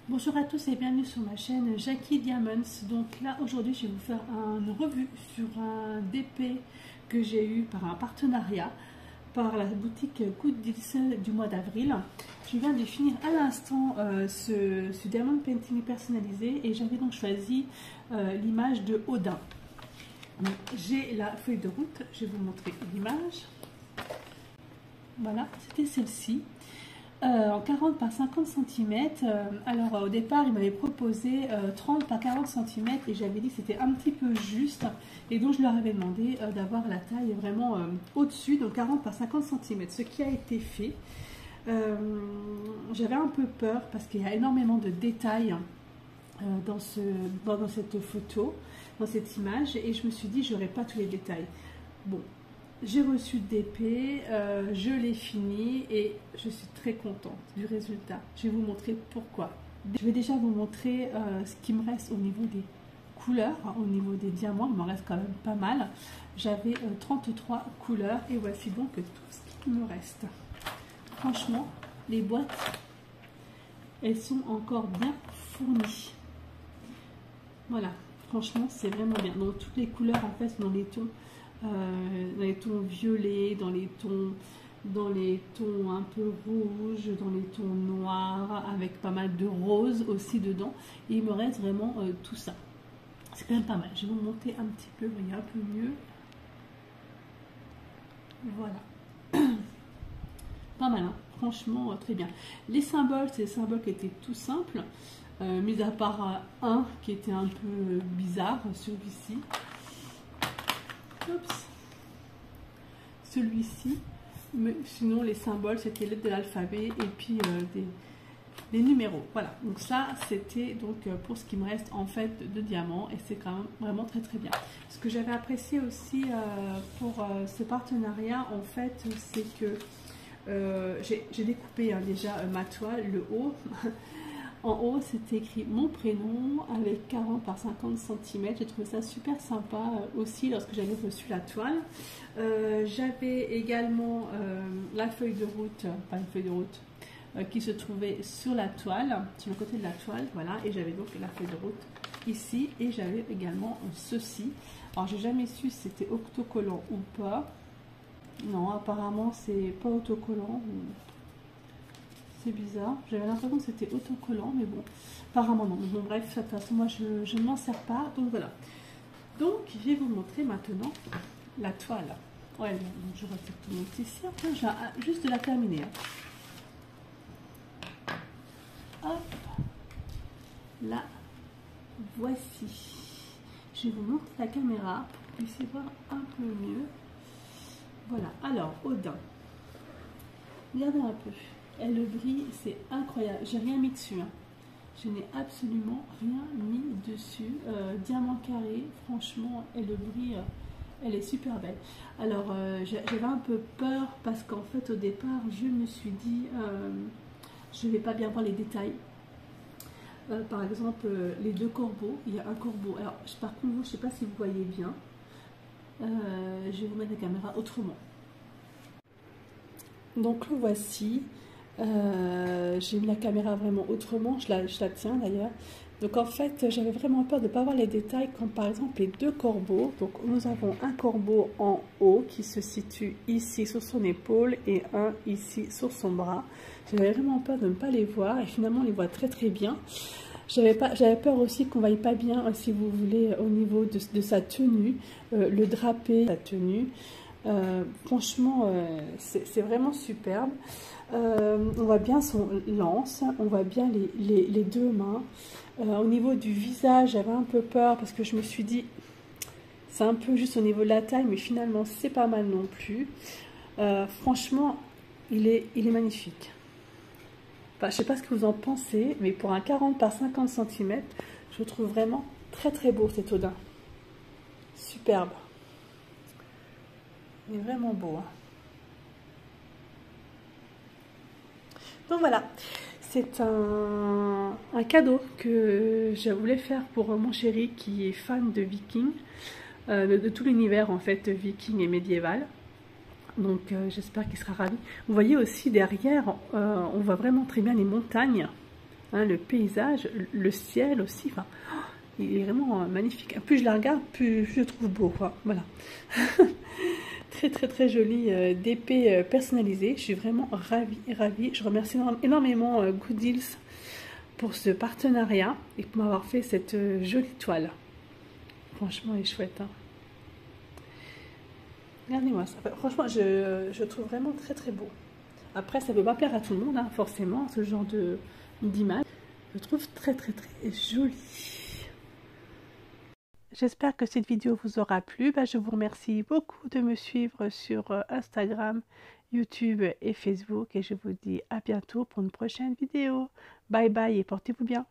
Bonjour à tous et bienvenue sur ma chaîne Jackie Diamonds. Donc là aujourd'hui je vais vous faire une revue sur un DP que j'ai eu par un partenariat par la boutique Good Deals du mois d'avril. Je viens de finir à l'instant ce diamond painting personnalisé et j'avais donc choisi l'image de Odin. J'ai la feuille de route, je vais vous montrer l'image. Voilà, c'était celle-ci. En 40 par 50 cm. Alors au départ il m'avait proposé 30 par 40 cm et j'avais dit que c'était un petit peu juste et donc je leur avais demandé d'avoir la taille vraiment au-dessus, donc 40 par 50 cm, ce qui a été fait. J'avais un peu peur parce qu'il y a énormément de détails dans cette photo, dans cette image, et je me suis dit j'aurais pas tous les détails. Bon, j'ai reçu le DP, je l'ai fini et je suis très contente du résultat. Je vais vous montrer pourquoi. Je vais déjà vous montrer ce qui me reste au niveau des couleurs, au niveau des diamants. Il m'en reste quand même pas mal. J'avais 33 couleurs et voici donc tout ce qui me reste. Franchement, les boîtes, elles sont encore bien fournies. Voilà, franchement, c'est vraiment bien. Donc toutes les couleurs en fait dans les tons violets, dans les tons un peu rouges, dans les tons noirs, avec pas mal de rose aussi dedans. Et il me reste vraiment tout ça. C'est quand même pas mal. Je vais vous monter un petit peu, vous voyez un peu mieux. Voilà. Pas mal, hein. Franchement, très bien. Les symboles, c'est des symboles qui étaient tout simples, mis à part un qui était un peu bizarre, celui-ci. Celui-ci, mais sinon les symboles c'était les lettres de l'alphabet et puis des numéros. Voilà, donc ça c'était donc pour ce qui me reste en fait de diamants et c'est quand même vraiment très très bien. Ce que j'avais apprécié aussi pour ce partenariat en fait, c'est que j'ai découpé déjà ma toile, le haut. En haut, c'était écrit mon prénom avec 40 par 50 cm. J'ai trouvé ça super sympa aussi lorsque j'avais reçu la toile. J'avais également la feuille de route, pas une feuille de route, qui se trouvait sur la toile, sur le côté de la toile. Voilà, et j'avais donc la feuille de route ici. Et j'avais également ceci. Alors, j'ai jamais su si c'était autocollant ou pas. Non, apparemment, c'est pas autocollant. C'est bizarre, j'avais l'impression que c'était autocollant, mais bon, apparemment non. Bon, bref, de toute façon, moi je ne m'en sers pas, donc voilà. Donc, je vais vous montrer maintenant la toile. Ouais, donc je vais tout montrer ici. Enfin, j'ai juste de la terminer. Hop, là, voici. Je vais vous montrer la caméra pour que vous puissiez voir un peu mieux. Voilà, alors, Odin. Regardez un peu. Et le gris, c'est incroyable. J'ai rien mis dessus. Hein. Je n'ai absolument rien mis dessus. Diamant carré, franchement, et le gris, elle est super belle. Alors, j'avais un peu peur parce qu'en fait, au départ, je me suis dit, je ne vais pas bien voir les détails. Par exemple, les deux corbeaux. Il y a un corbeau. Alors, par contre, je ne sais pas si vous voyez bien. Je vais vous mettre la caméra autrement. Donc, le voici. J'ai mis la caméra vraiment autrement, je la tiens d'ailleurs. Donc en fait j'avais vraiment peur de ne pas voir les détails comme par exemple les deux corbeaux. Donc nous avons un corbeau en haut qui se situe ici sur son épaule et un ici sur son bras. J'avais vraiment peur de ne pas les voir et finalement on les voit très très bien. J'avais peur aussi qu'on ne voie pas bien, si vous voulez, au niveau de sa tenue, le drapé, sa tenue. Franchement c'est vraiment superbe. On voit bien son lance, on voit bien les deux mains. Au niveau du visage, j'avais un peu peur parce que je me suis dit, c'est un peu juste au niveau de la taille, mais finalement c'est pas mal non plus. Franchement, il est magnifique. Enfin, je sais pas ce que vous en pensez, mais pour un 40 par 50 cm, je le trouve vraiment très très beau cet Odin. Superbe. Il est vraiment beau. Hein. Donc voilà, c'est un cadeau que je voulais faire pour mon chéri qui est fan de Viking, de tout l'univers en fait Viking et médiéval. Donc j'espère qu'il sera ravi. Vous voyez aussi derrière, on voit vraiment très bien les montagnes. hein, le paysage, le ciel aussi, enfin, il est vraiment magnifique. Plus je la regarde, plus je le trouve beau, quoi. Voilà. Très très très joli d'épée personnalisée. Je suis vraiment ravie, ravie. Je remercie énormément Gooddeals pour ce partenariat et pour m'avoir fait cette jolie toile. Franchement, elle est chouette. Hein. Regardez-moi ça. Franchement, je trouve vraiment très très beau. Après, ça ne peut pas plaire à tout le monde, hein, forcément, ce genre d'image. Je trouve très très très joli. J'espère que cette vidéo vous aura plu. Je vous remercie beaucoup de me suivre sur Instagram, YouTube et Facebook. Et je vous dis à bientôt pour une prochaine vidéo. Bye bye et portez-vous bien.